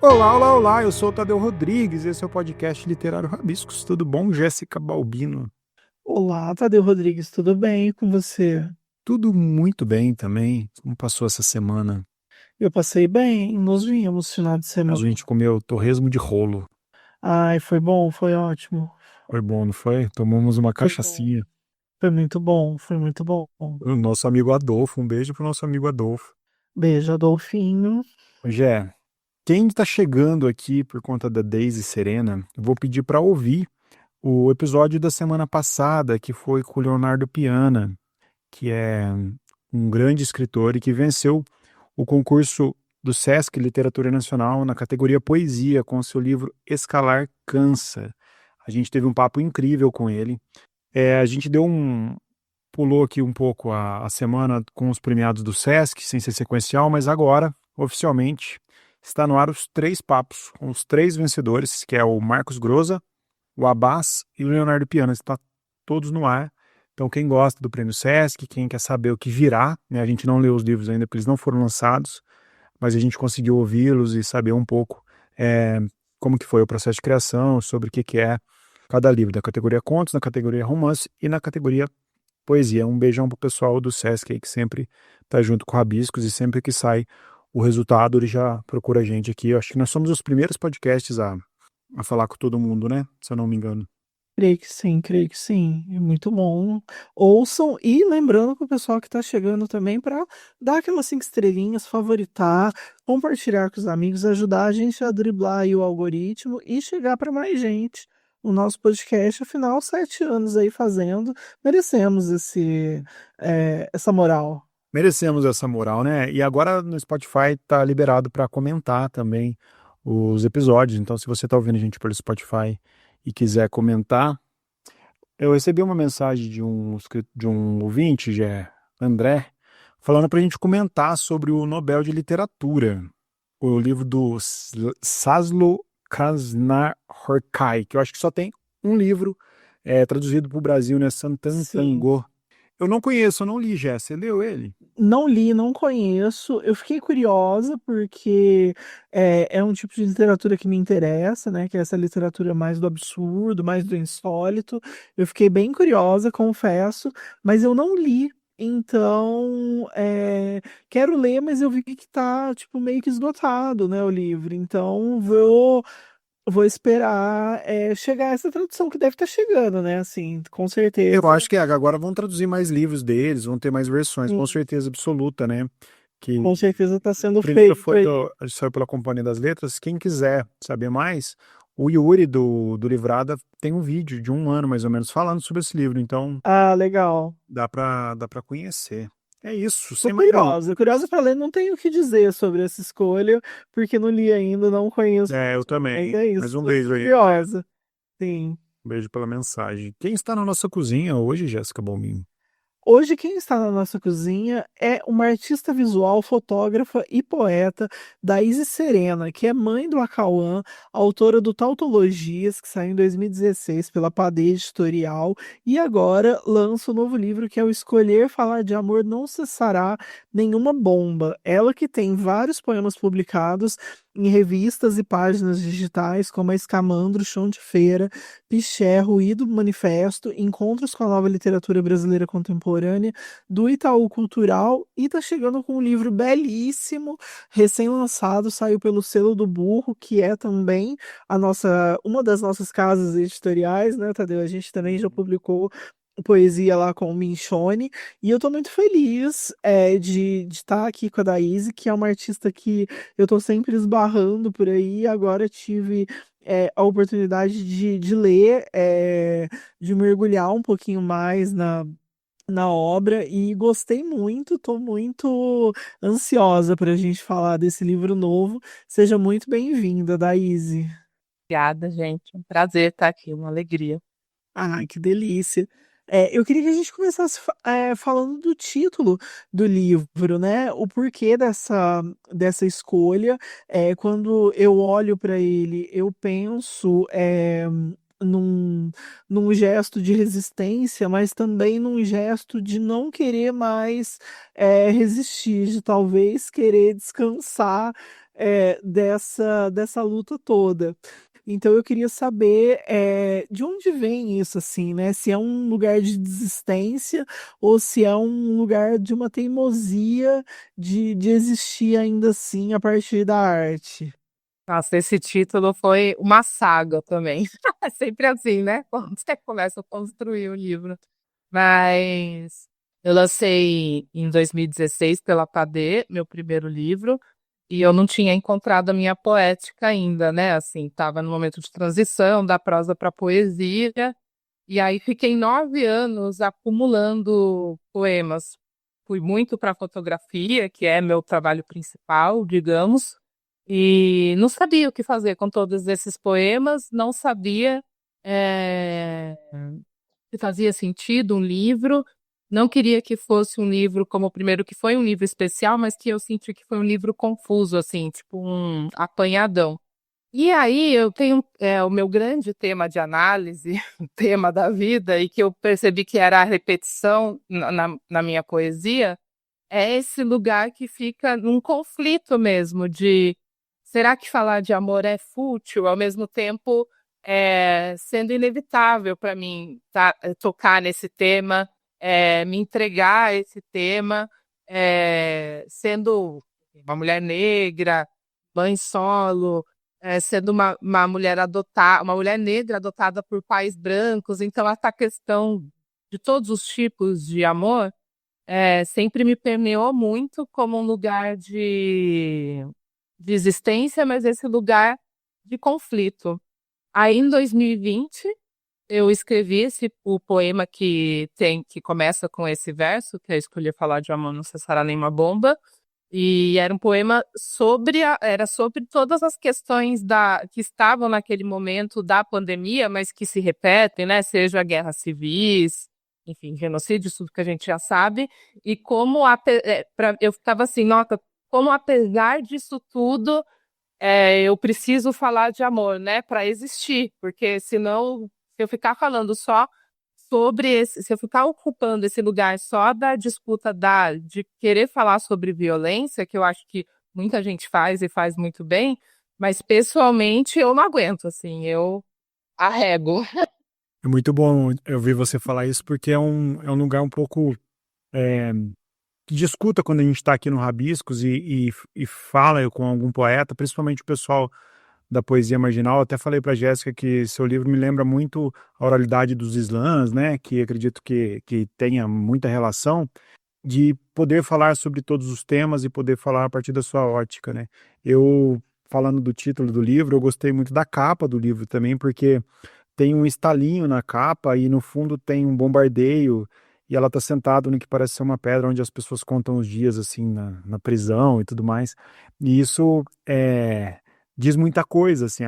Olá, olá, olá, eu sou o Tadeu Rodrigues, esse é o podcast Literário Rabiscos. Tudo bom, Jéssica Balbino? Olá, Tadeu Rodrigues, tudo bem e com você? Tudo muito bem também. Como passou essa semana? Eu passei bem, nos vimos final de A semana. gente comeu torresmo de rolo. Ai, foi bom, foi ótimo. Foi bom, não foi? Tomamos uma Foi bom. cachaçinha. Foi muito bom, foi muito bom. O nosso amigo Adolfo, um beijo pro nosso amigo Adolfo. Beijo, Adolfinho. Jé, quem está chegando aqui por conta da Daisy Serena, eu vou pedir para ouvir o episódio da semana passada, que foi com o Leonardo Piana, que é um grande escritor e que venceu o concurso do Sesc Literatura Nacional na categoria Poesia com seu livro Escalar Cansa. A gente teve um papo incrível com ele. A gente pulou aqui um pouco a semana com os premiados do Sesc, sem ser sequencial, mas agora, oficialmente, está no ar os três papos com os três vencedores, que é o Marcos Groza, o Abbas e o Leonardo Piana. Está todos no ar. Então, quem gosta do Prêmio Sesc, quem quer saber o que virá, né? A gente não leu os livros ainda, porque eles não foram lançados, mas a gente conseguiu ouvi-los e saber um pouco é, como que foi o processo de criação, sobre o que que é cada livro, da categoria contos, na categoria romance e na categoria poesia. Um beijão pro pessoal do Sesc aí, que sempre tá junto com o Rabiscos e sempre que sai o resultado, ele já procura a gente aqui. Eu acho que nós somos os primeiros podcasts a falar com todo mundo, né? Se eu não me engano. Creio que sim, é muito bom. Ouçam e lembrando que o pessoal que está chegando também para dar aquelas 5 estrelinhas, favoritar, compartilhar com os amigos, ajudar a gente a driblar aí o algoritmo e chegar para mais gente. O nosso podcast, afinal, 7 anos aí fazendo, merecemos essa moral. Merecemos essa moral, né? E agora no Spotify tá liberado para comentar também os episódios. Então, se você tá ouvindo a gente pelo Spotify e quiser comentar, eu recebi uma mensagem de um ouvinte, André, falando para a gente comentar sobre o Nobel de Literatura, o livro do Laszlo Krasznahorkai, que eu acho que só tem um livro traduzido para o Brasil, né? Santan Sim. Tango. Eu não conheço, eu não li, Jé. Você leu ele? Não li, não conheço. Eu fiquei curiosa porque é um tipo de literatura que me interessa, né? Que é essa literatura mais do absurdo, mais do insólito. Eu fiquei bem curiosa, confesso, mas eu não li. Então, quero ler, mas eu vi que tá, tipo, meio que esgotado, né, o livro. Então, vou esperar chegar essa tradução que deve estar chegando, né? Assim, com Eu certeza. acho que agora vão traduzir mais livros deles, vão ter mais versões, com Sim, certeza absoluta, né? Que com certeza está o sendo primeiro feito aí. saiu pela Companhia das Letras. Quem quiser saber mais, o Yuri do Livrada tem um vídeo de um ano mais ou menos falando sobre esse livro, então Ah, legal. dá pra conhecer. É isso, Tô sem mais delongas. curiosa, curiosa pra ler, não tenho o que dizer sobre essa escolha, porque não li ainda, não conheço Eu muito bem, também. é Mais isso, um tô beijo aí. curiosa. Sim. Um beijo pela mensagem. Quem está na nossa cozinha hoje, Jéssica Balmin? Hoje, quem está na nossa cozinha é uma artista visual, fotógrafa e poeta, Daíse Serena, que é mãe do Acauã, autora do Tautologias, que saiu em 2016 pela Pade Editorial, e agora lança o novo livro que é o Escolher Falar de Amor Não Cessará Nenhuma Bomba. Ela que tem vários poemas publicados em revistas e páginas digitais, como a Escamandro, Chão de Feira, Piché, Ruído Manifesto, Encontros com a Nova Literatura Brasileira Contemporânea, do Itaú Cultural, e tá chegando com um livro belíssimo, recém-lançado, saiu pelo Selo do Burro, que é também uma das nossas casas editoriais, né, Tadeu? A gente também já publicou poesia lá com o Minchone, e eu tô muito feliz de estar aqui com a Daíse, que é uma artista que eu tô sempre esbarrando por aí, agora tive a oportunidade de ler, de mergulhar um pouquinho mais na obra e gostei muito, tô muito ansiosa para a gente falar desse livro novo. Seja muito bem-vinda, Daíse. Obrigada, gente. Um prazer estar aqui, uma alegria. Ai, que delícia. Eu queria que a gente começasse falando do título do livro, né? O porquê dessa escolha. Quando eu olho para ele, eu penso num, num gesto de resistência, mas também num gesto de não querer mais resistir, de talvez querer descansar dessa luta toda. Então eu queria saber de onde vem isso, assim, né? Se é um lugar de desistência ou se é um lugar de uma teimosia de existir ainda assim a partir da arte. Nossa, esse título foi uma saga também. É sempre assim, né? Quando você começa a construir o livro. Mas eu lancei em 2016 pela Padê, meu primeiro livro, e eu não tinha encontrado a minha poética ainda, né? Assim, estava no momento de transição da prosa para poesia, e aí fiquei 9 anos acumulando poemas. Fui muito para fotografia, que é meu trabalho principal, digamos, e não sabia o que fazer com todos esses poemas, não sabia se fazia sentido um livro. Não queria que fosse um livro como o primeiro, que foi um livro especial, mas que eu senti que foi um livro confuso, assim, tipo um apanhadão. E aí eu tenho o meu grande tema de análise, o tema da vida, e que eu percebi que era a repetição na minha poesia, é esse lugar que fica num conflito mesmo de será que falar de amor é fútil, ao mesmo tempo sendo inevitável para mim tocar nesse tema, me entregar a esse tema, sendo uma mulher negra, mãe solo, sendo uma mulher adotada, uma mulher negra adotada por pais brancos, então essa questão de todos os tipos de amor sempre me permeou muito como um lugar de existência, mas esse lugar de conflito. Aí, em 2020, eu escrevi o poema que começa com esse verso, que é escolher falar de amor não cessará nenhuma bomba, e era um poema era sobre todas as questões que estavam naquele momento da pandemia, mas que se repetem, né? Seja guerras civis, enfim, genocídio, isso tudo que a gente já sabe, e como eu estava assim, nota, como apesar disso tudo, eu preciso falar de amor, né, para existir, porque senão, se eu ficar falando só se eu ficar ocupando esse lugar só da disputa de querer falar sobre violência, que eu acho que muita gente faz e faz muito bem, mas pessoalmente eu não aguento, assim, eu arrego. É muito bom eu ouvir você falar isso, porque é um lugar um pouco que discuta quando a gente está aqui no Rabiscos e fala com algum poeta, principalmente o pessoal da poesia marginal. Até falei para Jéssica que seu livro me lembra muito a oralidade dos slams, né? Que acredito que tenha muita relação de poder falar sobre todos os temas e poder falar a partir da sua ótica, né? Eu, falando do título do livro, eu gostei muito da capa do livro também, porque tem um estalinho na capa e no fundo tem um bombardeio e ela tá sentada no que parece ser uma pedra onde as pessoas contam os dias assim na prisão e tudo mais. E isso diz muita coisa, assim.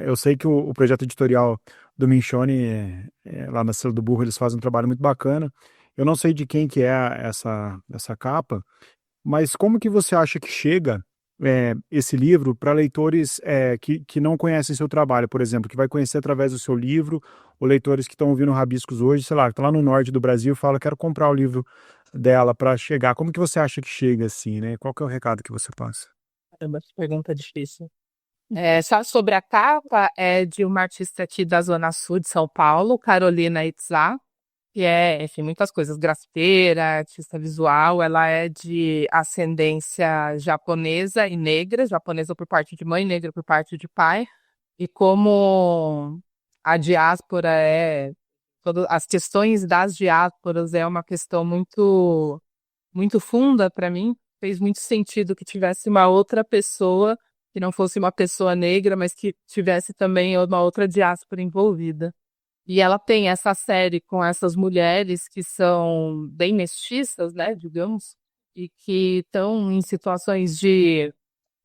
Eu sei que o projeto editorial do Minchone, lá na Selo do Burro, eles fazem um trabalho muito bacana. Eu não sei de quem que é essa capa, mas como que você acha que chega esse livro para leitores que não conhecem seu trabalho, por exemplo, que vai conhecer através do seu livro, ou leitores que estão ouvindo Rabiscos hoje, sei lá, que estão lá no norte do Brasil e falam, quero comprar o livro dela para chegar. Como que você acha que chega assim, né? Qual que é o recado que você passa? Caramba, que pergunta difícil. Só sobre a capa, é de uma artista aqui da Zona Sul de São Paulo, Carolina Itzá, que enfim, muitas coisas, grafiteira, artista visual. Ela é de ascendência japonesa e negra, japonesa por parte de mãe, negra por parte de pai. E como a diáspora todas as questões das diásporas é uma questão muito, muito funda para mim, fez muito sentido que tivesse uma outra pessoa, que não fosse uma pessoa negra, mas que tivesse também uma outra diáspora envolvida. E ela tem essa série com essas mulheres que são bem mestiças, né, digamos, e que estão em situações de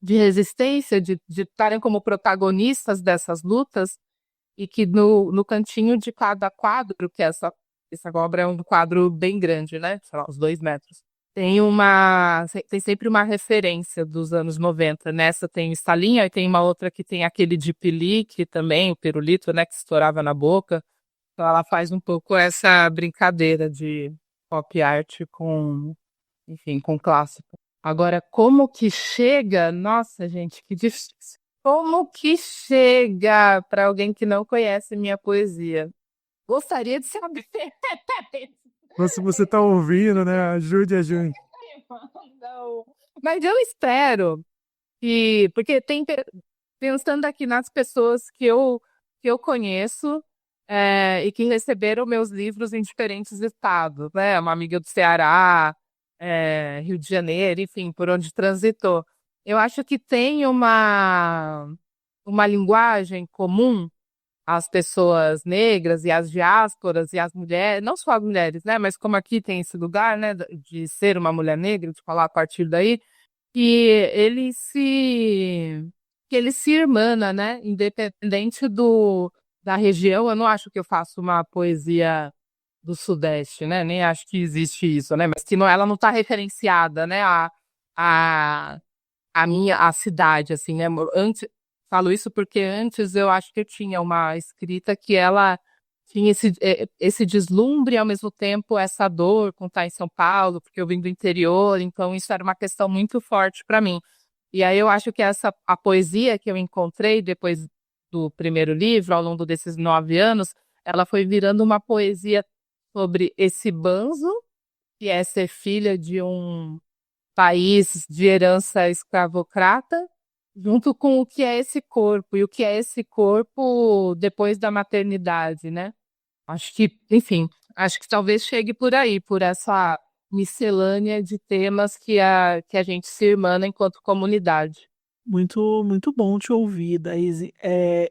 resistência, de estarem como protagonistas dessas lutas, e que no cantinho de cada quadro, que essa obra é um quadro bem grande, né, sei lá, uns 2 metros, tem sempre uma referência dos anos 90. Nessa tem estalinha, e tem uma outra que tem aquele de pelique também, o pirulito, né, que estourava na boca. Então ela faz um pouco essa brincadeira de pop art enfim, com clássico. Agora, como que chega? Nossa, gente, que difícil. Como que chega para alguém que não conhece minha poesia? Gostaria de saber. Você tá ouvindo, né? Ajude a gente. Não. Mas eu espero que, porque pensando aqui nas pessoas que eu conheço, e que receberam meus livros em diferentes estados, né? Uma amiga do Ceará, Rio de Janeiro, enfim, por onde transitou. Eu acho que tem uma linguagem comum às pessoas negras e às diásporas e às mulheres, não só as mulheres, né? Mas como aqui tem esse lugar, né, de ser uma mulher negra, de falar a partir daí, que ele se que ele se irmana, né? Independente da região, eu não acho que eu faço uma poesia do Sudeste, né? Nem acho que existe isso, né? Mas que não, ela não está referenciada, né? A, a cidade, assim, né? Antes, falo isso porque antes eu acho que eu tinha uma escrita que ela tinha esse deslumbre e ao mesmo tempo essa dor com estar em São Paulo, porque eu vim do interior, então isso era uma questão muito forte para mim. E aí eu acho que a poesia que eu encontrei depois do primeiro livro, ao longo desses 9 anos, ela foi virando uma poesia sobre esse banzo, que é ser filha de um país de herança escravocrata, junto com o que é esse corpo, e o que é esse corpo depois da maternidade, né? Acho que, enfim, acho que talvez chegue por aí, por essa miscelânea de temas que a gente se irmana enquanto comunidade. Muito, muito bom te ouvir, Daisy.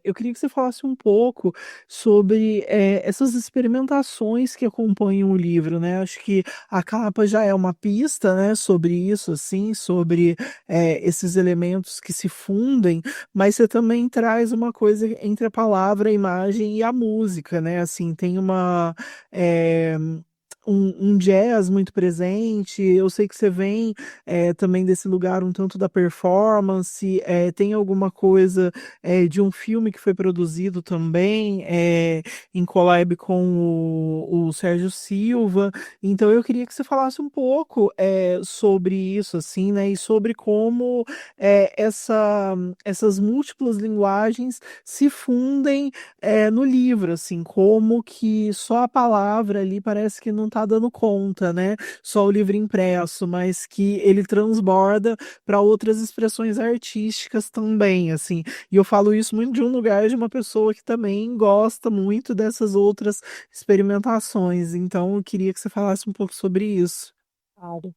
Eu queria que você falasse um pouco sobre essas experimentações que acompanham o livro, né? Acho que a capa já é uma pista, né, sobre isso, assim, sobre esses elementos que se fundem, mas você também traz uma coisa entre a palavra, a imagem e a música, né? Assim, tem é, um jazz muito presente. Eu sei que você vem também desse lugar um tanto da performance, tem alguma coisa de um filme que foi produzido também em collab com o Sérgio Silva. Então eu queria que você falasse um pouco sobre isso, assim, né? E sobre como essas múltiplas linguagens se fundem no livro, assim, como que só a palavra ali parece que não tá dando conta, né? Só o livro impresso, mas que ele transborda para outras expressões artísticas também, assim. E eu falo isso muito de um lugar de uma pessoa que também gosta muito dessas outras experimentações. Então, eu queria que você falasse um pouco sobre isso. Claro.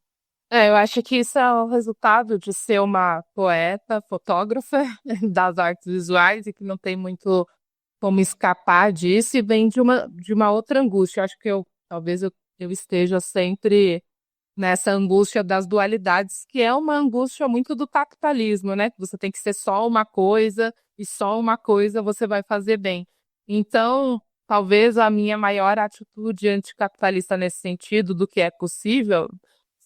Eu acho que isso é o resultado de ser uma poeta, fotógrafa das artes visuais e que não tem muito como escapar disso e vem de uma outra angústia. Eu acho que talvez eu esteja sempre nessa angústia das dualidades, que é uma angústia muito do capitalismo, né? Que você tem que ser só uma coisa e só uma coisa você vai fazer bem. Então, talvez a minha maior atitude anticapitalista nesse sentido do que é possível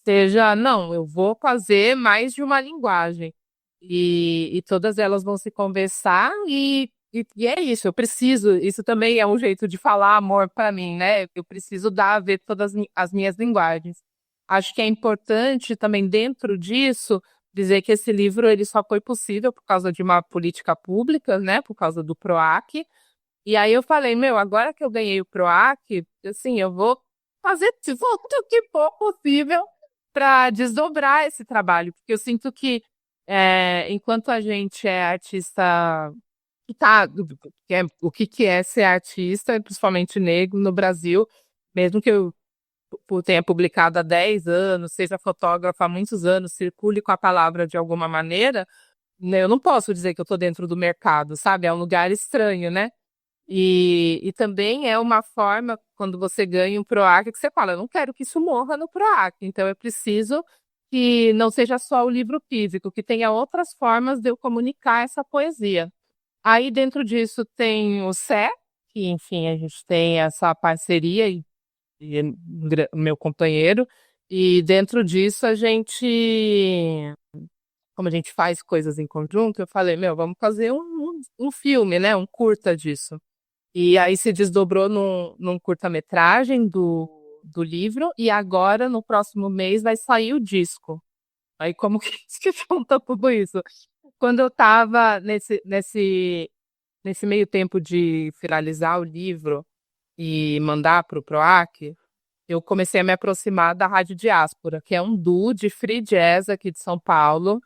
seja, não, eu vou fazer mais de uma linguagem. E todas elas vão se conversar e é isso, eu preciso, isso também é um jeito de falar amor para mim, né? Eu preciso dar a ver todas as minhas linguagens. Acho que é importante também dentro disso dizer que esse livro ele só foi possível por causa de uma política pública, né? Por causa do PROAC. E aí eu falei, meu, agora que eu ganhei o PROAC, assim, eu vou fazer tudo o que for possível para desdobrar esse trabalho, porque eu sinto que enquanto a gente é artista que tá, o que é ser artista, principalmente negro no Brasil, mesmo que eu tenha publicado há 10 anos, seja fotógrafa há muitos anos, circule com a palavra de alguma maneira, né, eu não posso dizer que eu estou dentro do mercado, sabe? É um lugar estranho, né? E também é uma forma, quando você ganha um PROAC, que você fala, eu não quero que isso morra no PROAC, então eu preciso que não seja só o livro físico, que tenha outras formas de eu comunicar essa poesia. Aí dentro disso tem o Sé, que enfim, a gente tem essa parceria e meu companheiro, e dentro disso como a gente faz coisas em conjunto, eu falei, meu, vamos fazer um filme, né, um curta disso. E aí se desdobrou num curta-metragem do livro, e agora, no próximo mês, vai sair o disco. Aí como que que junta tudo isso? Quando eu estava nesse meio tempo de finalizar o livro e mandar para o PROAC, eu comecei a me aproximar da Rádio Diáspora, que é um duo de free jazz aqui de São Paulo,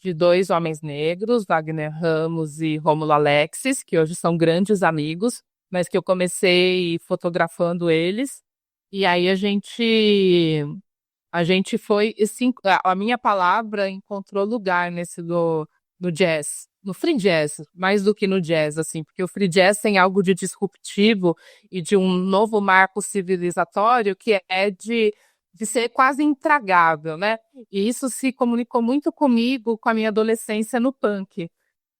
de dois homens negros, Wagner Ramos e Rômulo Alexis, que hoje são grandes amigos, mas que eu comecei fotografando eles. E aí a gente foi, assim, a minha palavra encontrou lugar no jazz, no free jazz, mais do que no jazz, assim, porque o free jazz tem algo de disruptivo e de um novo marco civilizatório que é de ser quase intragável, né? E isso se comunicou muito comigo, com a minha adolescência no punk.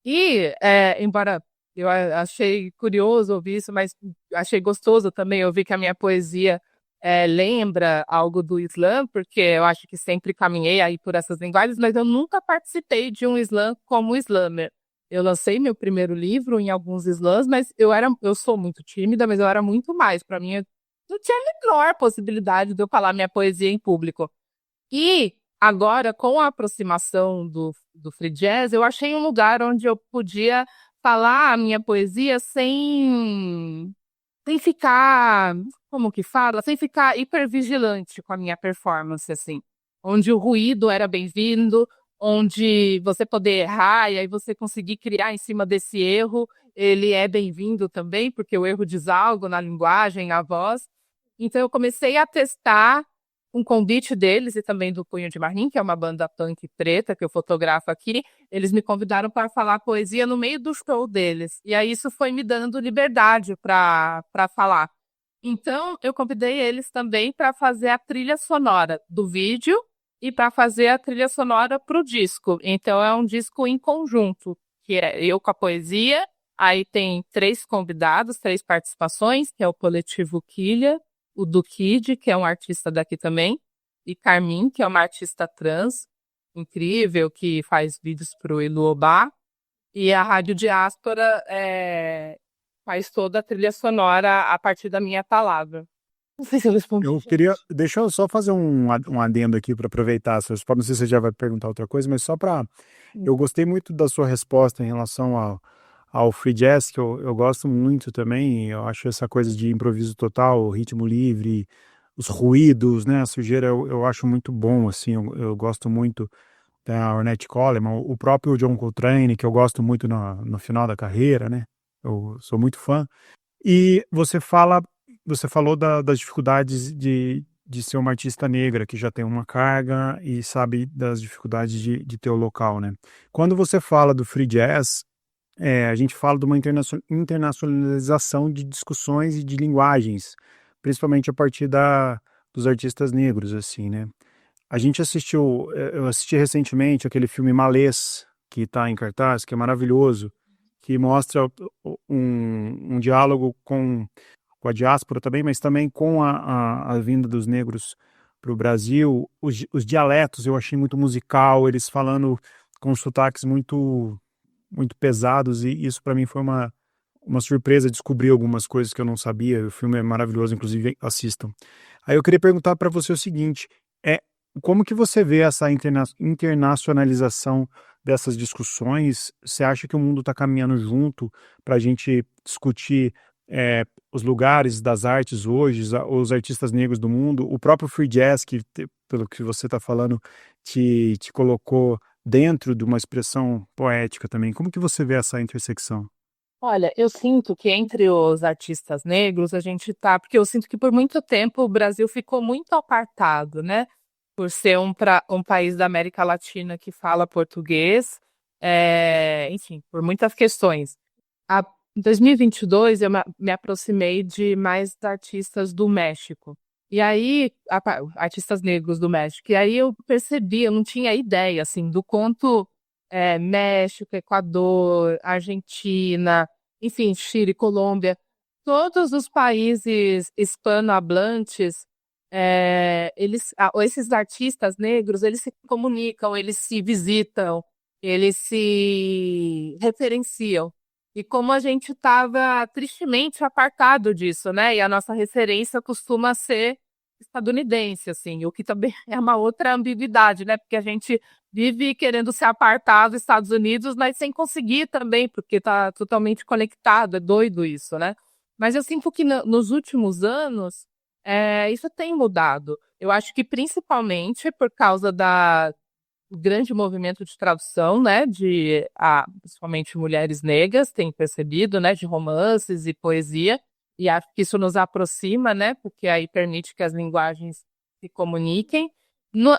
E, embora eu achei curioso ouvir isso, mas achei gostoso também ouvir que a minha poesia lembra algo do Islã, porque eu acho que sempre caminhei aí por essas linguagens, mas eu nunca participei de um Islã como slammer. Eu lancei meu primeiro livro em alguns slams, mas eu sou muito tímida, mas eu era muito mais. Para mim, eu não tinha a menor possibilidade de eu falar minha poesia em público. E agora, com a aproximação do free jazz, eu achei um lugar onde eu podia falar a minha poesia sem ficar, como que fala? Sem ficar hipervigilante com a minha performance, assim. Onde o ruído era bem-vindo, onde você poder errar e aí você conseguir criar em cima desse erro, ele é bem-vindo também, porque o erro diz algo na linguagem, na voz. Então eu comecei a testar um convite deles e também do Punho de Marrim, que é uma banda punk preta que eu fotografo aqui. Eles me convidaram para falar poesia no meio do show deles. E aí isso foi me dando liberdade para falar. Então eu convidei eles também para fazer a trilha sonora do vídeo e para fazer a trilha sonora para o disco. Então é um disco em conjunto, que é eu com a poesia. Aí tem 3 convidados, 3 participações, que é o Coletivo Quilha, o do Kid, que é um artista daqui também, e Carmin, que é uma artista trans, incrível, que faz vídeos pro Iluobá, e a Rádio Diáspora faz toda a trilha sonora a partir da minha palavra. Não sei se eu respondi. Deixa eu só fazer um adendo aqui para aproveitar. Não sei se você já vai perguntar outra coisa, mas só para. Eu gostei muito da sua resposta em relação ao free jazz, que eu gosto muito também. Eu acho essa coisa de improviso total, ritmo livre, os ruídos, né? A sujeira eu acho muito bom, assim. Eu gosto muito da Ornette Coleman, o próprio John Coltrane, que eu gosto muito no final da carreira, né? Eu sou muito fã. E você falou das dificuldades de ser uma artista negra, que já tem uma carga e sabe das dificuldades de ter o local, né? Quando você fala do free jazz, a gente fala de uma internacionalização de discussões e de linguagens, principalmente a partir dos artistas negros, assim, né? Eu assisti recentemente aquele filme Malês, que está em cartaz, que é maravilhoso, que mostra um diálogo com a diáspora também, mas também com a vinda dos negros para o Brasil. Os dialetos eu achei muito musical, eles falando com sotaques muito, muito pesados, e isso para mim foi uma surpresa descobrir algumas coisas que eu não sabia. O filme é maravilhoso, inclusive assistam. Aí eu queria perguntar para você o seguinte, como que você vê essa internacionalização dessas discussões? Você acha que o mundo está caminhando junto para a gente discutir os lugares das artes hoje, os artistas negros do mundo, o próprio free jazz, que pelo que você está falando, te colocou dentro de uma expressão poética também? Como que você vê essa intersecção? Olha, eu sinto que entre os artistas negros a gente tá, porque eu sinto que por muito tempo o Brasil ficou muito apartado, né? Por ser um país da América Latina que fala português, enfim, por muitas questões. Em 2022, eu me aproximei de mais artistas do México. E aí, artistas negros do México. E aí eu percebi, eu não tinha ideia, assim, do quanto México, Equador, Argentina, enfim, Chile, Colômbia, todos os países hispanohablantes, esses artistas negros, eles se comunicam, eles se visitam, eles se referenciam. E como a gente estava tristemente apartado disso, né? E a nossa referência costuma ser estadunidense, assim, o que também é uma outra ambiguidade, né? Porque a gente vive querendo se apartar dos Estados Unidos, mas sem conseguir também, porque está totalmente conectado, é doido isso, né? Mas eu sinto que nos últimos anos isso tem mudado. Eu acho que principalmente por causa do grande movimento de tradução, né, principalmente mulheres negras têm percebido, né, de romances e poesia, e acho que isso nos aproxima, né, porque aí permite que as linguagens se comuniquem.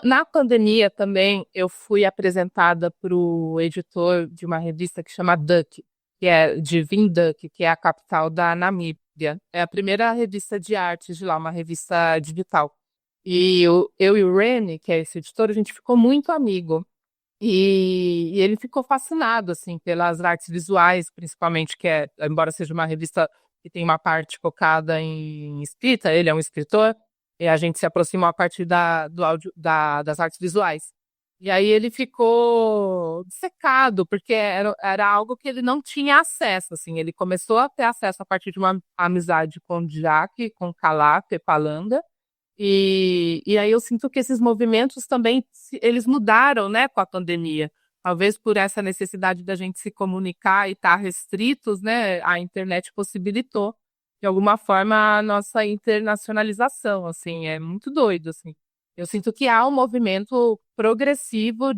Na pandemia também eu fui apresentada para o editor de uma revista que chama Duck, que é de Windhoek, que é a capital da Namíbia. É a primeira revista de artes de lá, uma revista digital. E eu e o Remy, que é esse editor, a gente ficou muito amigo. E ele ficou fascinado, assim, pelas artes visuais, principalmente, embora seja uma revista que tem uma parte focada em escrita, ele é um escritor, e a gente se aproximou a partir do áudio, das artes visuais. E aí ele ficou secado, porque era algo que ele não tinha acesso, assim. Ele começou a ter acesso a partir de uma amizade com o Jack, com o Kalaf e Palanga. E aí eu sinto que esses movimentos também, eles mudaram, né, com a pandemia. Talvez por essa necessidade da gente se comunicar e estar restritos, né, a internet possibilitou, de alguma forma, a nossa internacionalização, assim, é muito doido, assim. Eu sinto que há um movimento progressivo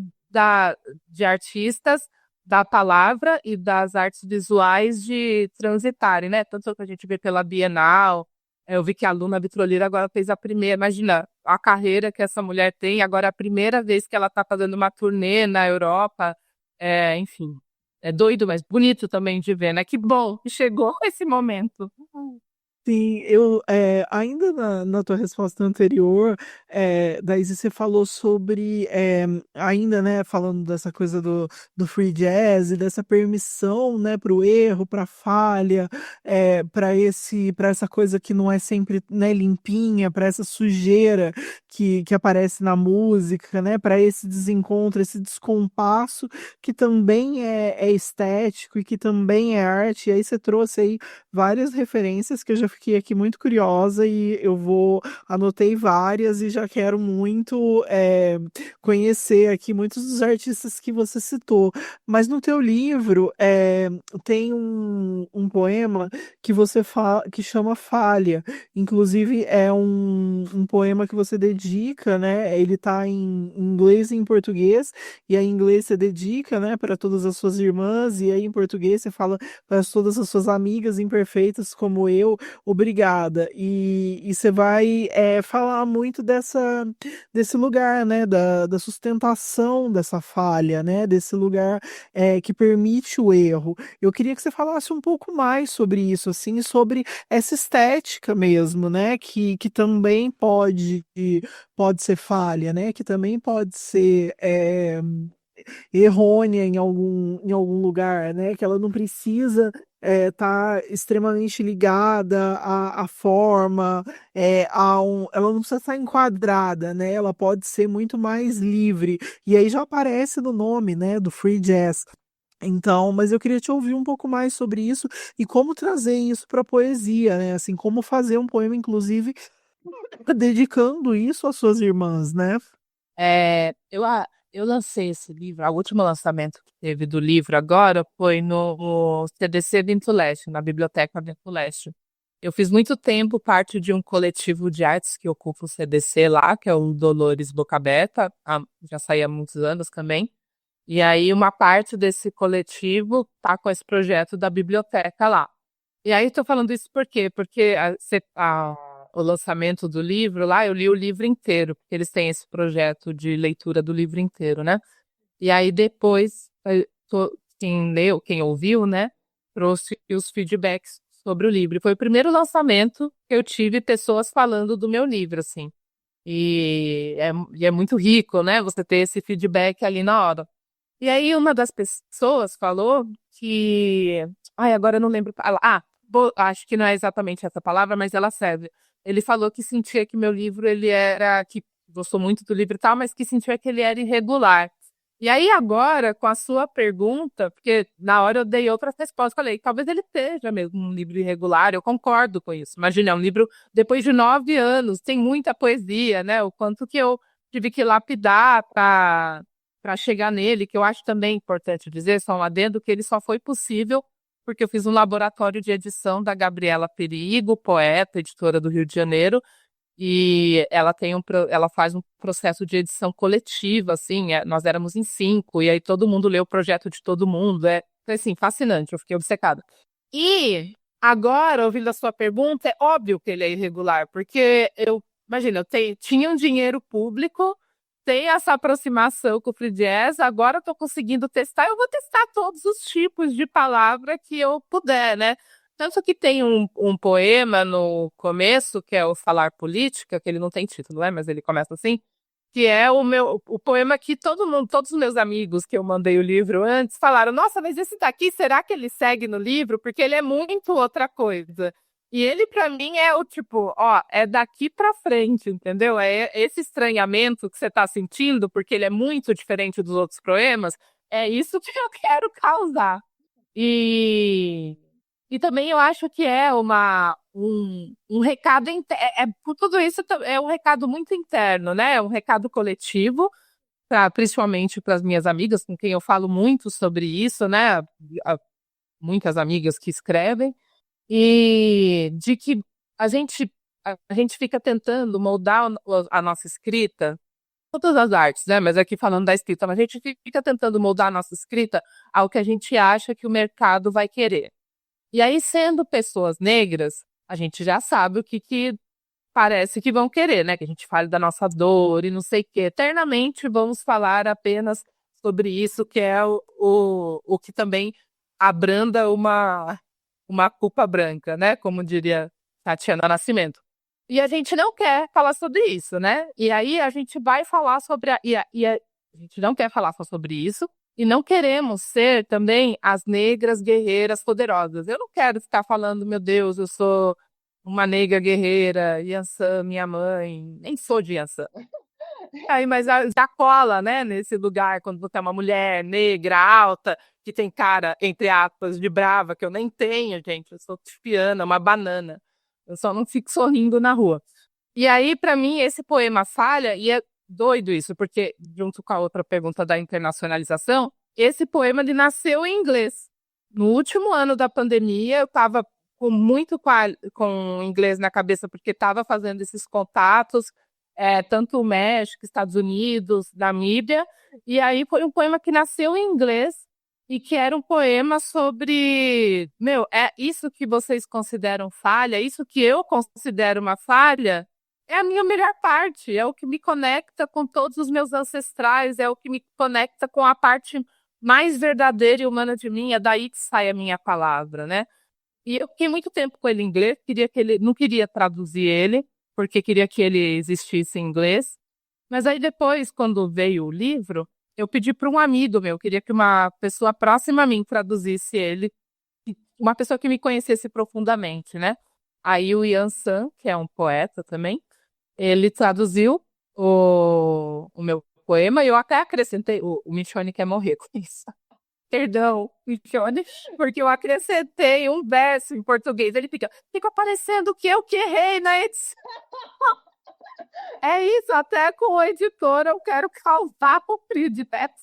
de artistas da palavra e das artes visuais de transitarem, né? Tanto que a gente vê pela Bienal, eu vi que a Luna Vitrolira agora fez a primeira, imagina a carreira que essa mulher tem, agora é a primeira vez que ela está fazendo uma turnê na Europa, enfim, é doido, mas bonito também de ver, né? Que bom que chegou esse momento. Sim, ainda na tua resposta anterior, Daisy, você falou sobre, ainda, né, falando dessa coisa do free jazz e dessa permissão, né, para o erro, para a falha, para essa coisa que não é sempre, né, limpinha, para essa sujeira que aparece na música, né, para esse desencontro, esse descompasso que também é estético e que também é arte. E aí você trouxe aí várias referências que eu já fiquei aqui muito curiosa e anotei várias e já quero muito conhecer aqui muitos dos artistas que você citou. Mas no teu livro tem um poema que que chama Falha. Inclusive é um poema que você dedica, né? Ele tá em inglês e em português, e aí em inglês você dedica, né, para todas as suas irmãs, e aí em português você fala para todas as suas amigas imperfeitas como eu, obrigada. E você vai falar muito desse lugar, né, da sustentação dessa falha, né, desse lugar que permite o erro. Eu queria que você falasse um pouco mais sobre isso, assim, sobre essa estética mesmo, né, que também pode ser falha, né, que também pode ser errônea em algum lugar, né? Que ela não precisa estar extremamente ligada à forma, ela não precisa estar enquadrada, né? Ela pode ser muito mais livre. E aí já aparece no nome, né? Do free jazz. Então, mas eu queria te ouvir um pouco mais sobre isso e como trazer isso para a poesia, né? Assim, como fazer um poema, inclusive, dedicando isso às suas irmãs, né? Eu lancei esse livro, o último lançamento que teve do livro agora foi no CDC Vinto Leste, na Biblioteca Vinto Leste. Eu fiz muito tempo parte de um coletivo de artes que ocupa o CDC lá, que é o Dolores Boca Aberta, já saía há muitos anos também. E aí uma parte desse coletivo tá com esse projeto da biblioteca lá. E aí estou falando isso por quê? Porque o lançamento do livro lá, eu li o livro inteiro, porque eles têm esse projeto de leitura do livro inteiro, né? E aí depois, quem leu, quem ouviu, né, trouxe os feedbacks sobre o livro. Foi o primeiro lançamento que eu tive pessoas falando do meu livro, assim. E é muito rico, né, você ter esse feedback ali na hora. E aí uma das pessoas falou que... Ai, agora eu não lembro... acho que não é exatamente essa palavra, mas ela serve. Ele falou que sentia que meu livro, que gostou muito do livro e tal, mas que sentia que ele era irregular. E aí agora, com a sua pergunta, porque na hora eu dei outra resposta, falei, talvez ele seja mesmo um livro irregular, eu concordo com isso. Imagina, é um livro, depois de 9 anos, tem muita poesia, né? O quanto que eu tive que lapidar para chegar nele, que eu acho também importante dizer, só um adendo, que ele só foi possível porque eu fiz um laboratório de edição da Gabriela Perigo, poeta, editora do Rio de Janeiro, e ela faz um processo de edição coletiva, assim, nós éramos em 5, e aí todo mundo lê o projeto de todo mundo, foi, assim, fascinante, eu fiquei obcecada. E agora, ouvindo a sua pergunta, é óbvio que ele é irregular, porque imagina, tinha um dinheiro público, tem essa aproximação com o free jazz, agora eu tô conseguindo testar, eu vou testar todos os tipos de palavra que eu puder, né? Tanto que tem um poema no começo, que é o Falar Política, que ele não tem título, né? Mas ele começa assim, que é o poema que todos os meus amigos que eu mandei o livro antes falaram, nossa, mas esse daqui, será que ele segue no livro? Porque ele é muito outra coisa. E ele, pra mim, é o tipo, ó, é daqui pra frente, entendeu? É esse estranhamento que você tá sentindo, porque ele é muito diferente dos outros poemas, é isso que eu quero causar. E e também eu acho que é um recado, por tudo isso é um recado muito interno, né? É um recado coletivo, principalmente para as minhas amigas, com quem eu falo muito sobre isso, né? Muitas amigas que escrevem, e de que a gente, a gente fica tentando moldar a nossa escrita, todas as artes, né? Mas aqui falando da escrita, mas a gente fica tentando moldar a nossa escrita ao que a gente acha que o mercado vai querer. E aí, sendo pessoas negras, a gente já sabe o que parece que vão querer, né? Que a gente fale da nossa dor e não sei o quê. Eternamente vamos falar apenas sobre isso, que é o que também abranda uma culpa branca, né? Como diria Tatiana Nascimento. E a gente não quer falar sobre isso, né? E aí a gente vai falar sobre a gente não quer falar só sobre isso, e não queremos ser também as negras guerreiras poderosas. Eu não quero ficar falando, meu Deus, eu sou uma negra guerreira, Yansan, minha mãe, nem sou de Yansan. Aí, mas já cola, né, nesse lugar, quando você é uma mulher negra, alta, que tem cara, entre aspas, de brava, que eu nem tenho, gente. Eu sou tipiana, uma banana. Eu só não fico sorrindo na rua. E aí, para mim, esse poema falha, e é doido isso, porque, junto com a outra pergunta da internacionalização, esse poema ele nasceu em inglês. No último ano da pandemia, eu estava com inglês na cabeça, porque estava fazendo esses contatos, tanto o México, Estados Unidos, Namíbia, e aí foi um poema que nasceu em inglês, e que era um poema sobre, é isso que vocês consideram falha, isso que eu considero uma falha, é a minha melhor parte, é o que me conecta com todos os meus ancestrais, é o que me conecta com a parte mais verdadeira e humana de mim, é daí que sai a minha palavra, né? E eu fiquei muito tempo com ele em inglês, não queria traduzir ele, porque queria que ele existisse em inglês. Mas aí depois, quando veio o livro, eu pedi para um amigo meu, queria que uma pessoa próxima a mim traduzisse ele, uma pessoa que me conhecesse profundamente, né? Aí o Ian San, que é um poeta também, ele traduziu o meu poema e eu até acrescentei, o Michone quer morrer com isso. Perdão, Michone, porque eu acrescentei um verso em português. Ele fica parecendo que eu que errei na edição. É isso, até com o editor eu quero causar por de peça.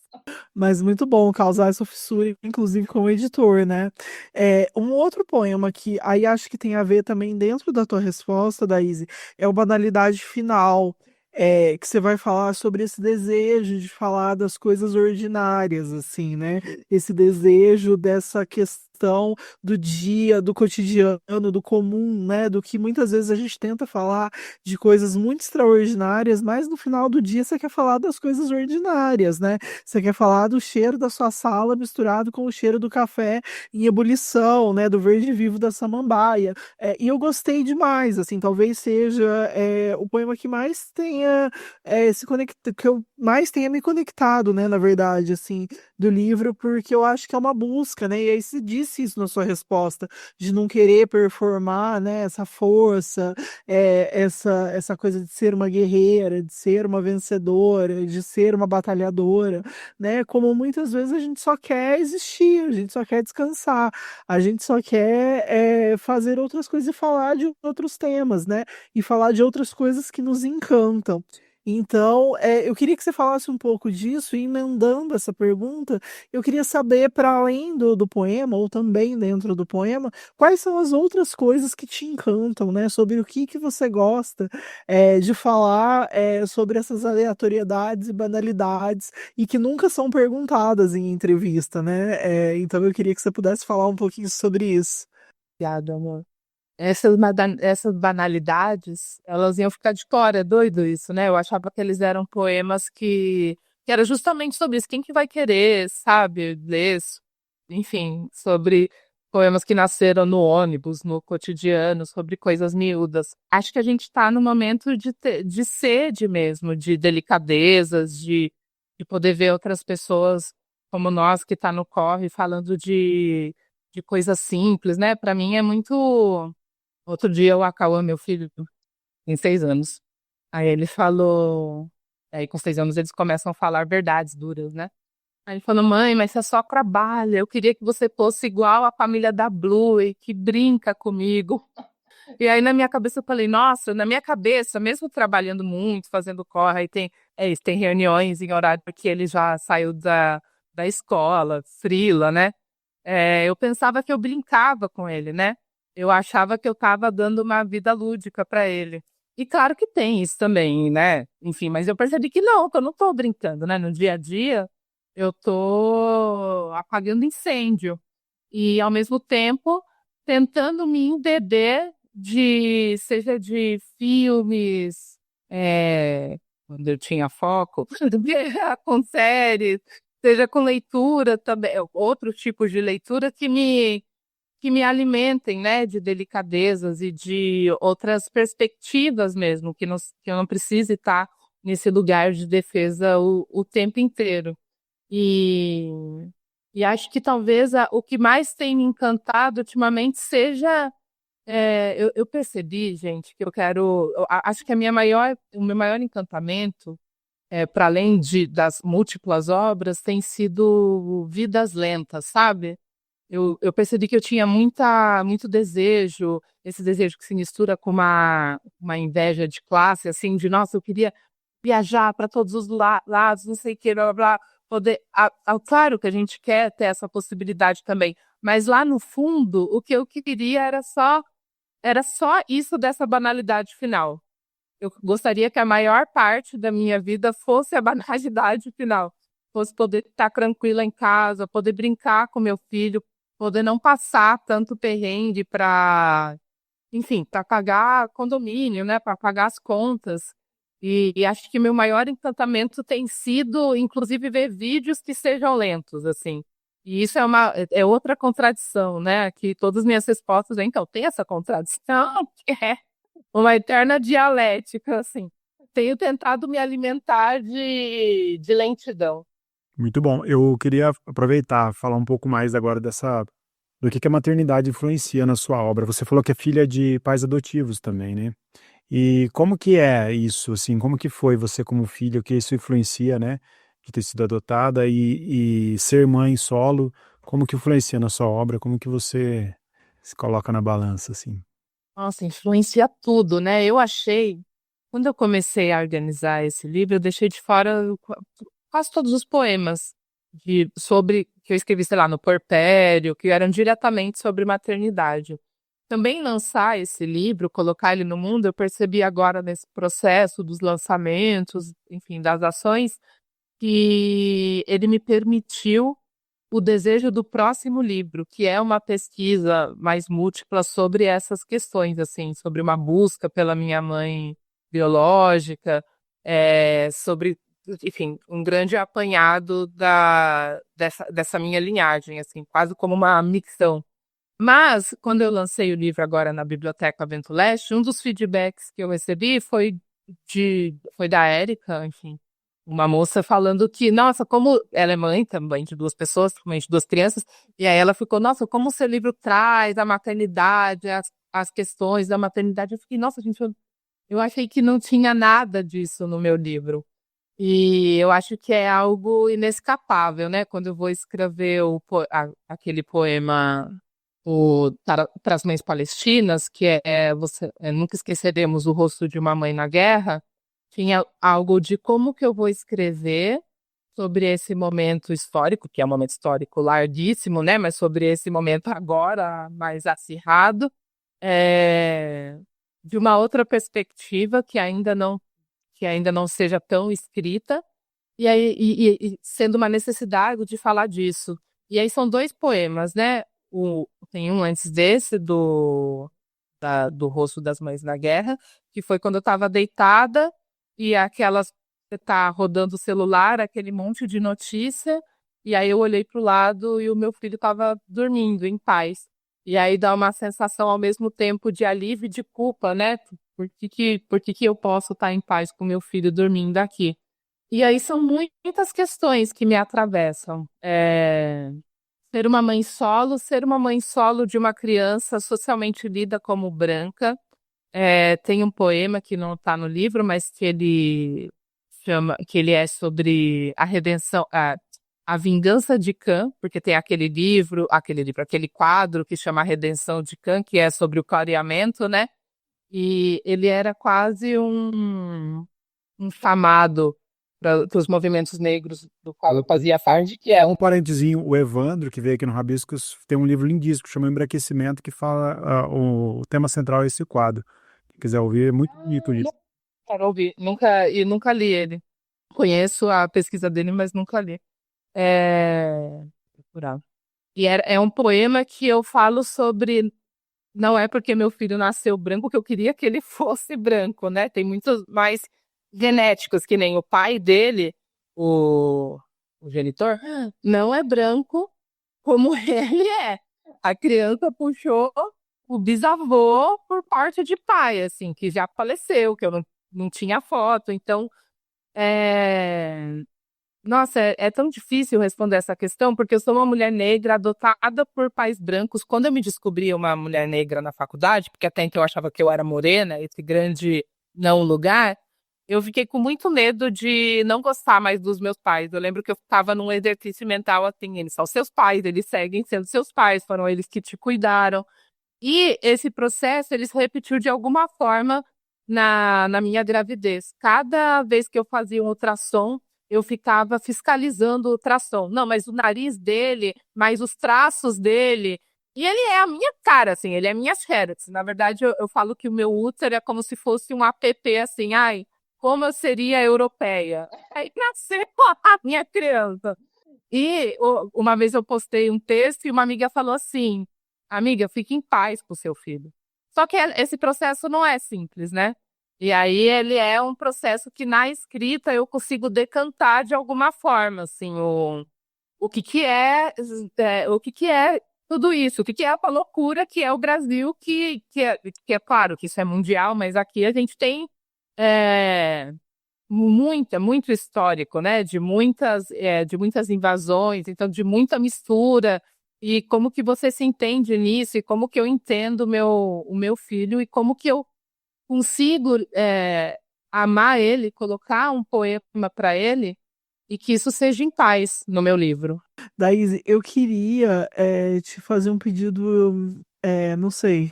Mas muito bom causar essa fissura, inclusive com o editor, né? Um outro poema que aí acho que tem a ver também dentro da tua resposta, Daíse, é o Banalidade Final, que você vai falar sobre esse desejo de falar das coisas ordinárias, assim, né? Esse desejo dessa questão do dia, do cotidiano, do comum, né? Do que muitas vezes a gente tenta falar de coisas muito extraordinárias, mas no final do dia você quer falar das coisas ordinárias, né? Você quer falar do cheiro da sua sala misturado com o cheiro do café em ebulição, né? Do verde vivo da samambaia. E eu gostei demais, assim, talvez seja o poema que mais tenha que eu mais tenha me conectado, né? Na verdade, assim, do livro, porque eu acho que é uma busca, né? E aí se diz disse isso na sua resposta, de não querer performar, né, essa força, essa coisa de ser uma guerreira, de ser uma vencedora, de ser uma batalhadora, né? Como muitas vezes a gente só quer existir, a gente só quer descansar, a gente só quer fazer outras coisas e falar de outros temas, né? E falar de outras coisas que nos encantam. Então, eu queria que você falasse um pouco disso, e emendando essa pergunta, eu queria saber, para além do poema, ou também dentro do poema, quais são as outras coisas que te encantam, né? Sobre o que você gosta de falar sobre essas aleatoriedades e banalidades, e que nunca são perguntadas em entrevista, né? Então, eu queria que você pudesse falar um pouquinho sobre isso. Obrigada, amor. Essas banalidades, elas iam ficar de fora, é doido isso, né? Eu achava que eles eram poemas que era justamente sobre isso. Quem que vai querer, sabe, ler, enfim, sobre poemas que nasceram no ônibus, no cotidiano, sobre coisas miúdas. Acho que a gente está no momento de sede mesmo, de delicadezas, de poder ver outras pessoas como nós que tá no corre falando de coisas simples, né? Para mim é muito. Outro dia o Acauã, meu filho, tem 6 anos. Aí ele falou. Aí com 6 anos eles começam a falar verdades duras, né? Aí ele falou, mãe, mas você só trabalha. Eu queria que você fosse igual a família da Blue, e que brinca comigo. E aí na minha cabeça eu falei, nossa, na minha cabeça, mesmo trabalhando muito, fazendo corre, aí tem reuniões em horário porque ele já saiu da escola, frila, né? Eu pensava que eu brincava com ele, né? Eu achava que eu estava dando uma vida lúdica para ele. E claro que tem isso também, né? Enfim, mas eu percebi que não, que eu não estou brincando, né? No dia a dia, eu estou apagando incêndio. E, ao mesmo tempo, tentando me embeber seja de filmes, quando eu tinha foco, com séries, seja com leitura também, outros tipos de leitura que me alimentem, né, de delicadezas e de outras perspectivas mesmo, que eu não precise estar nesse lugar de defesa o tempo inteiro. E, e acho que talvez o que mais tem me encantado ultimamente seja. Eu percebi, gente, que acho que o meu maior encantamento, para além das múltiplas obras, tem sido Vidas Lentas, sabe? Eu percebi que eu tinha muito desejo, esse desejo que se mistura com uma inveja de classe, assim, de nossa, eu queria viajar para todos os lados, não sei o que, blá, blá, blá, poder. Claro que a gente quer ter essa possibilidade também, mas lá no fundo, o que eu queria era só isso dessa banalidade final. Eu gostaria que a maior parte da minha vida fosse a banalidade final. Fosse poder estar tranquila em casa, poder brincar com meu filho, poder não passar tanto perrengue enfim, para pagar condomínio, né, para pagar as contas. E acho que meu maior encantamento tem sido, inclusive, ver vídeos que sejam lentos, assim. E isso é outra contradição, né? Que todas as minhas respostas, então, tem essa contradição, que é uma eterna dialética, assim. Tenho tentado me alimentar de lentidão. Muito bom. Eu queria aproveitar, falar um pouco mais agora do que a maternidade influencia na sua obra. Você falou que é filha de pais adotivos também, né? E como que é isso, assim, como que foi você como filha, o que isso influencia, né, de ter sido adotada e ser mãe solo, como que influencia na sua obra, como que você se coloca na balança, assim? Nossa, influencia tudo, né? Quando eu comecei a organizar esse livro, eu deixei de fora quase todos os poemas que eu escrevi, sei lá, no Porpério, que eram diretamente sobre maternidade. Também lançar esse livro, colocar ele no mundo, eu percebi agora nesse processo dos lançamentos, enfim, das ações, que ele me permitiu o desejo do próximo livro, que é uma pesquisa mais múltipla sobre essas questões, assim, sobre uma busca pela minha mãe biológica, sobre, enfim, um grande apanhado dessa minha linhagem, assim, quase como uma micção. Mas, quando eu lancei o livro agora na Biblioteca Vento Leste, um dos feedbacks que eu recebi foi da Érica, enfim, uma moça falando que, nossa, como ela é mãe também de duas pessoas, mãe de duas crianças, e aí ela ficou, nossa, como o seu livro traz a maternidade, as questões da maternidade. Eu fiquei, nossa, gente, eu achei que não tinha nada disso no meu livro. E eu acho que é algo inescapável, né? Quando eu vou escrever aquele poema para as mães palestinas, que Nunca Esqueceremos o Rosto de uma Mãe na Guerra, tinha algo de como que eu vou escrever sobre esse momento histórico, que é um momento histórico larguíssimo, né? Mas sobre esse momento agora mais acirrado, é, de uma outra perspectiva que ainda não seja tão escrita, e aí e sendo uma necessidade de falar disso. E aí são dois poemas, né? Tem um antes desse, do Rosto das Mães na Guerra, que foi quando eu estava deitada e você tá rodando o celular, aquele monte de notícia, e aí eu olhei para o lado e o meu filho estava dormindo em paz. E aí dá uma sensação ao mesmo tempo de alívio e de culpa, né? Por que que eu posso estar em paz com meu filho dormindo aqui? E aí são muitas questões que me atravessam. Ser uma mãe solo de uma criança socialmente lida como branca. Tem um poema que não está no livro, mas que ele é sobre a redenção, a vingança de Cã, porque tem aquele quadro que chama A Redenção de Cã, que é sobre o clareamento, né? E ele era quase um chamado para os movimentos negros do qual eu fazia parte, que é Um parentezinho, o Evandro, que veio aqui no Rabiscos, tem um livro lindíssimo que chama Embranquecimento, que fala, o tema central é esse quadro. Quem quiser ouvir, é muito bonito isso. Quero ouvir, nunca li ele. Conheço a pesquisa dele, mas nunca li. Procurar. E é um poema que eu falo sobre. Não é porque meu filho nasceu branco que eu queria que ele fosse branco, né? Tem muitos mais genéticos, que nem o pai dele, o, o genitor, não é branco como ele é. A criança puxou o bisavô por parte de pai, assim, que já faleceu, que eu não tinha foto. Então, é... nossa, é tão difícil responder essa questão, porque eu sou uma mulher negra adotada por pais brancos. Quando eu me descobri uma mulher negra na faculdade, porque até então eu achava que eu era morena, esse grande não lugar, eu fiquei com muito medo de não gostar mais dos meus pais. Eu lembro que eu estava num exercício mental assim, eles são seus pais, eles seguem sendo seus pais, foram eles que te cuidaram. E esse processo, ele se repetiu de alguma forma na minha gravidez. Cada vez que eu fazia um ultrassom, eu ficava fiscalizando o ultrassom. Não, mas o nariz dele, mas os traços dele. E ele é a minha cara, assim, ele é a minha xerox. Na verdade, eu falo que o meu útero é como se fosse um app, assim, ai, como eu seria europeia. Aí nasceu a minha criança. E uma vez eu postei um texto e uma amiga falou assim: amiga, fique em paz com o seu filho. Só que esse processo não é simples, né? E aí ele é um processo que na escrita eu consigo decantar de alguma forma, assim, o que que o que que é tudo isso, o que que é a loucura que é o Brasil, que é claro que isso é mundial, mas aqui a gente tem é, muito histórico, né? De muitas invasões, então de muita mistura. E como que você se entende nisso? E como que eu entendo o meu filho? E como que eu consigo amar ele, colocar um poema para ele e que isso seja em paz no meu livro. Daí, eu queria te fazer um pedido, não sei,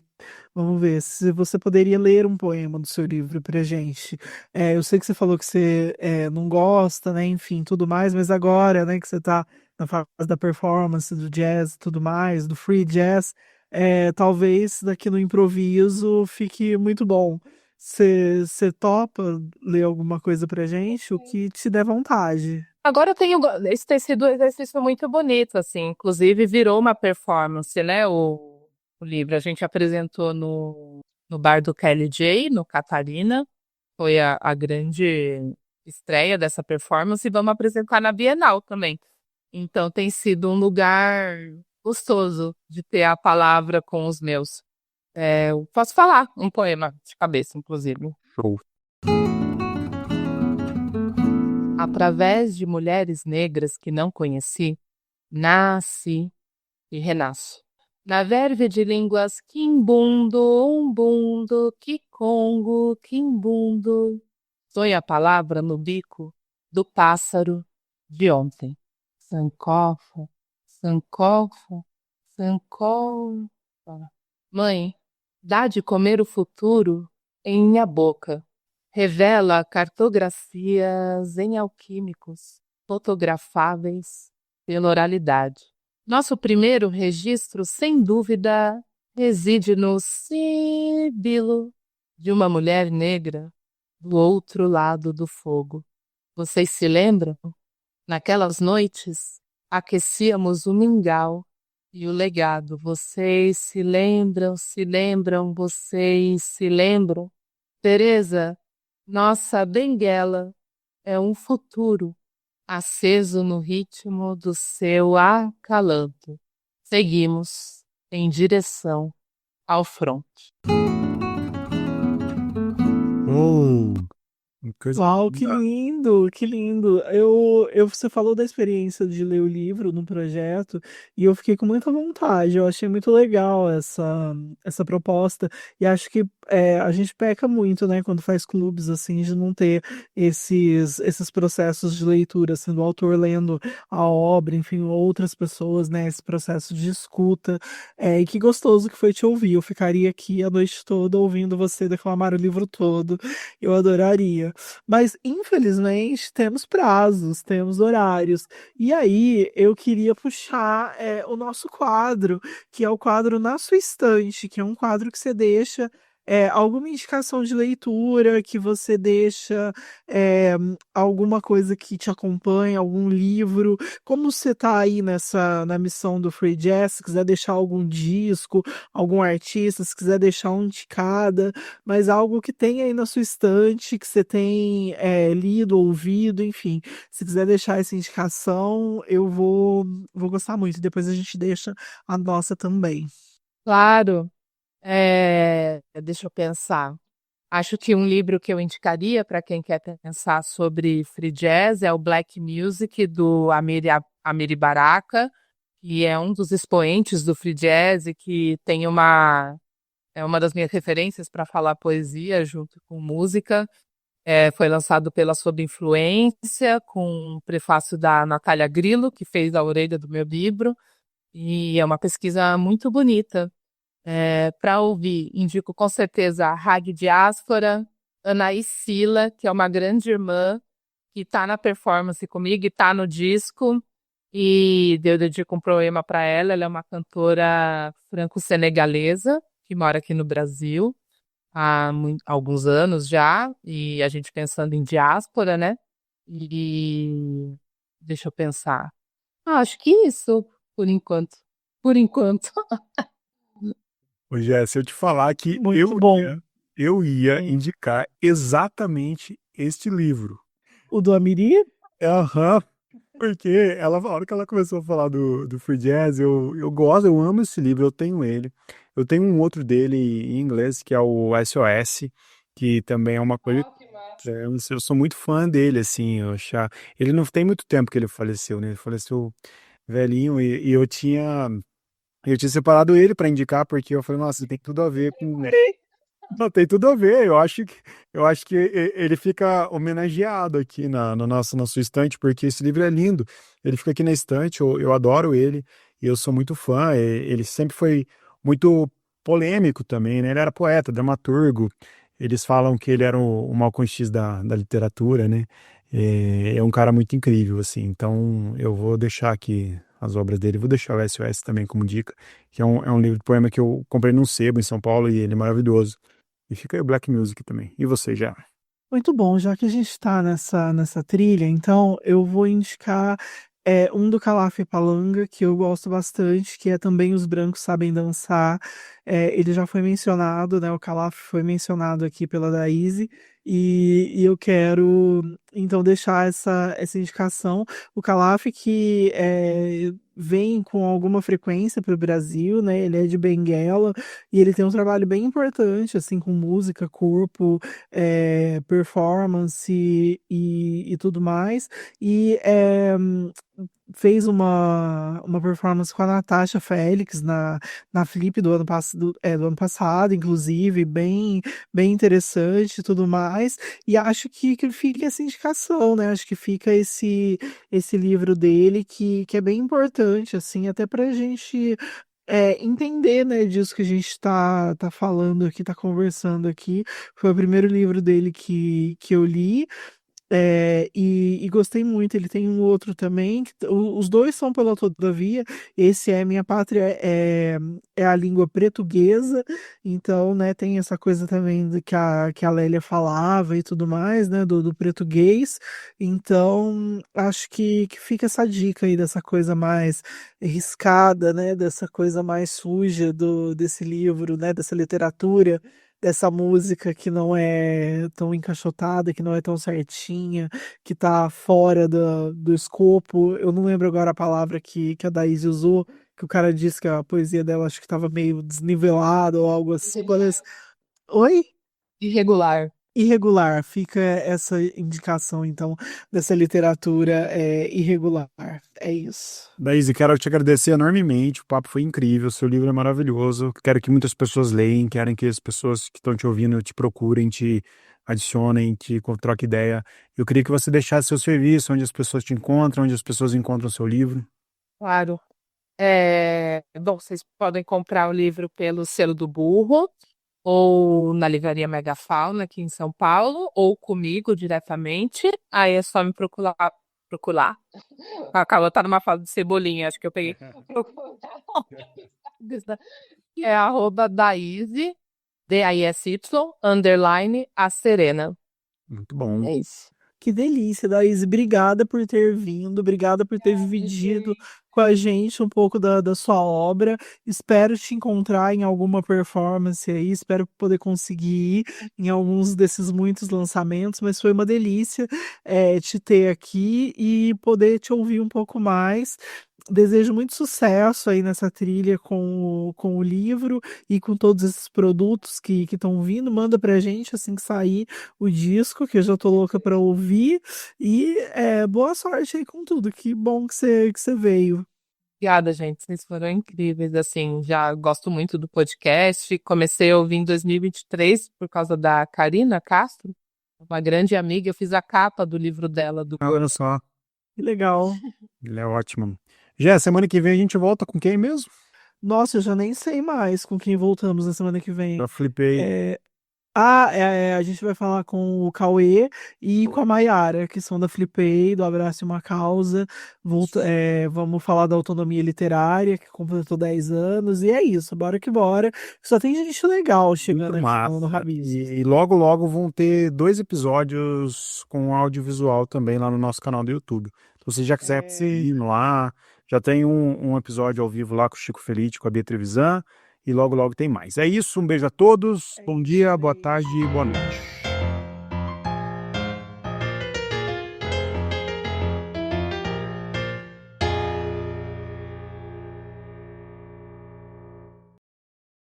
vamos ver, se você poderia ler um poema do seu livro pra gente. Eu sei que você falou que você não gosta, né, enfim, tudo mais, mas agora, né, que você tá na fase da performance, do jazz e tudo mais, do free jazz, talvez daqui no improviso fique muito bom. Você topa ler alguma coisa pra gente? O que te der vontade. Agora esse tem sido um exercício muito bonito, assim, inclusive virou uma performance, né? O livro a gente apresentou no bar do Kelly J, no Catarina, foi a grande estreia dessa performance e vamos apresentar na Bienal também. Então tem sido um lugar gostoso de ter a palavra com os meus. Eu posso falar um poema de cabeça, inclusive. Show. Através de mulheres negras que não conheci, nasci e renasço. Na verve de línguas quimbundo, umbundo, kikongo, quimbundo. Sonho a palavra no bico do pássaro de ontem. Sankofa, sankofa, sankofa. Mãe, dá de comer o futuro em minha boca. Revela cartografias em alquímicos, fotografáveis pela oralidade. Nosso primeiro registro, sem dúvida, reside no sibilo de uma mulher negra do outro lado do fogo. Vocês se lembram? Naquelas noites, aquecíamos o mingau e o legado. Vocês se lembram, vocês se lembram? Teresa, nossa benguela é um futuro aceso no ritmo do seu acalanto. Seguimos em direção ao fronte. Coisa Uau, que lindo, que lindo. Você falou da experiência de ler o livro no projeto e eu fiquei com muita vontade. Eu achei muito legal essa proposta e acho que a gente peca muito, né, quando faz clubes assim, de não ter esses processos de leitura, sendo o autor lendo a obra, enfim, outras pessoas, né, esse processo de escuta. E que gostoso que foi te ouvir. Eu ficaria aqui a noite toda ouvindo você declamar o livro todo. Eu adoraria. Mas, infelizmente, temos prazos, temos horários. E aí, eu queria puxar o nosso quadro, que é o quadro Na Sua Estante, que é um quadro que você deixa alguma indicação de leitura, que você deixa alguma coisa que te acompanha, algum livro. Como você tá aí na missão do Free Jazz, se quiser deixar algum disco, algum artista, se quiser deixar um de cada, mas algo que tem aí na sua estante, que você tem lido, ouvido, enfim. Se quiser deixar essa indicação, eu vou gostar muito. Depois a gente deixa a nossa também. Claro, deixa eu pensar. Acho que um livro que eu indicaria para quem quer pensar sobre free jazz é o Black Music, do Amiri Baraka, que é um dos expoentes do free jazz e que tem é uma das minhas referências para falar poesia junto com música. Foi lançado pela Sob Influência, com um prefácio da Natália Grillo, que fez a orelha do meu livro, e é uma pesquisa muito bonita. Para ouvir, indico com certeza a Rag Diáspora, Anaís Sila, que é uma grande irmã, que está na performance comigo e está no disco, e eu dedico um poema para ela. Ela é uma cantora franco-senegalesa, que mora aqui no Brasil há alguns anos já, e a gente pensando em diáspora, né? E deixa eu pensar. Acho que isso, por enquanto. Por enquanto. Ô, Jé, se eu te falar que Muito bom. eu ia Hum. indicar exatamente este livro. O do Amiri? Aham, porque a hora que ela começou a falar do Free Jazz, eu gosto, eu amo esse livro, eu tenho ele. Eu tenho um outro dele em inglês, que é o SOS, que também é uma coisa. Eu sou muito fã dele, assim. Ele não tem muito tempo que ele faleceu, né? Ele faleceu velhinho e eu tinha separado ele para indicar, porque eu falei, nossa, tem tudo a ver com. Não, tem tudo a ver. Eu acho que ele fica homenageado aqui na sua estante, porque esse livro é lindo. Ele fica aqui na estante, eu adoro ele, e eu sou muito fã. Ele sempre foi muito polêmico também, né? Ele era poeta, dramaturgo. Eles falam que ele era o Malcolm X da literatura, né? É um cara muito incrível, assim. Então, eu vou deixar aqui as obras dele. Vou deixar o SOS também como dica, que é um livro de poema que eu comprei num sebo em São Paulo e ele é maravilhoso. E fica aí o Black Music também. E você, já? Muito bom, já que a gente está nessa trilha, então eu vou indicar um do Calaf Palanga, que eu gosto bastante, que é também Os Brancos Sabem Dançar. Ele já foi mencionado, né? O Calaf foi mencionado aqui pela Daíse, e eu quero então deixar essa indicação. O Calaf que vem com alguma frequência para o Brasil, né? Ele é de Benguela e ele tem um trabalho bem importante, assim, com música, corpo, performance e tudo mais. E fez uma performance com a Natasha Félix na Flip do ano passado, inclusive, bem interessante e tudo mais. E acho que fica essa indicação, né? Acho que fica esse livro dele que é bem importante, assim, até pra gente entender, né, disso que a gente tá falando aqui, tá conversando aqui. Foi o primeiro livro dele que eu li. E gostei muito. Ele tem um outro também. Os dois são pela Todavia. Esse é Minha Pátria é a língua portuguesa. Então, né, tem essa coisa também que a Lélia falava e tudo mais, né, do português. Então, acho que fica essa dica aí dessa coisa mais riscada, né, dessa coisa mais suja desse livro, né, dessa literatura, dessa música que não é tão encaixotada, que não é tão certinha, que tá fora do escopo. Eu não lembro agora a palavra que a Daisy usou, que o cara disse que a poesia dela acho que tava meio desnivelada ou algo assim. Oi? Irregular. Irregular, fica essa indicação, então, dessa literatura irregular. É isso. Daisy, quero te agradecer enormemente, o papo foi incrível, seu livro é maravilhoso, quero que muitas pessoas leiam, quero que as pessoas que estão te ouvindo te procurem, te adicionem, troquem ideia. Eu queria que você deixasse seu serviço, onde as pessoas te encontram, onde as pessoas encontram seu livro. Claro. Bom, vocês podem comprar o livro pelo Selo do Burro, ou na Livraria Megafauna, aqui em São Paulo, ou comigo diretamente. Aí é só me procurar. Procurar. A Carla tá numa fala de cebolinha, acho que eu peguei. É @Daisy, DAISY, _ a Serena. Muito bom. É isso. Que delícia, Daíse. Obrigada por ter vindo, obrigada por ter dividido com a gente um pouco da sua obra. Espero te encontrar em alguma performance aí, espero poder conseguir ir em alguns desses muitos lançamentos, mas foi uma delícia te ter aqui e poder te ouvir um pouco mais. Desejo muito sucesso aí nessa trilha com o livro e com todos esses produtos que estão vindo. Manda pra gente assim que sair o disco, que eu já tô louca pra ouvir. E boa sorte aí com tudo. Que bom que você veio. Obrigada, gente. Vocês foram incríveis. Assim, já gosto muito do podcast. Comecei a ouvir em 2023 por causa da Karina Castro, uma grande amiga. Eu fiz a capa do livro dela. Olha só, Que legal. ele é ótimo. Já semana que vem a gente volta com quem mesmo? Nossa, eu já nem sei mais com quem voltamos na semana que vem. Já flipei. A gente vai falar com o Cauê e com a Maiara, que são da Flipei, do Abraço e uma Causa. Vamos falar da autonomia literária, que completou 10 anos. E é isso, bora que bora. Só tem gente legal chegando Muito aqui no massa. Rabiscos. E logo, logo vão ter 2 episódios com audiovisual também lá no nosso canal do YouTube. Então, se você já quiser ir lá, já tem um episódio ao vivo lá com o Chico Felite, com a Bia Trevisan, e logo, logo tem mais. É isso, um beijo a todos, bom dia, boa tarde e boa noite.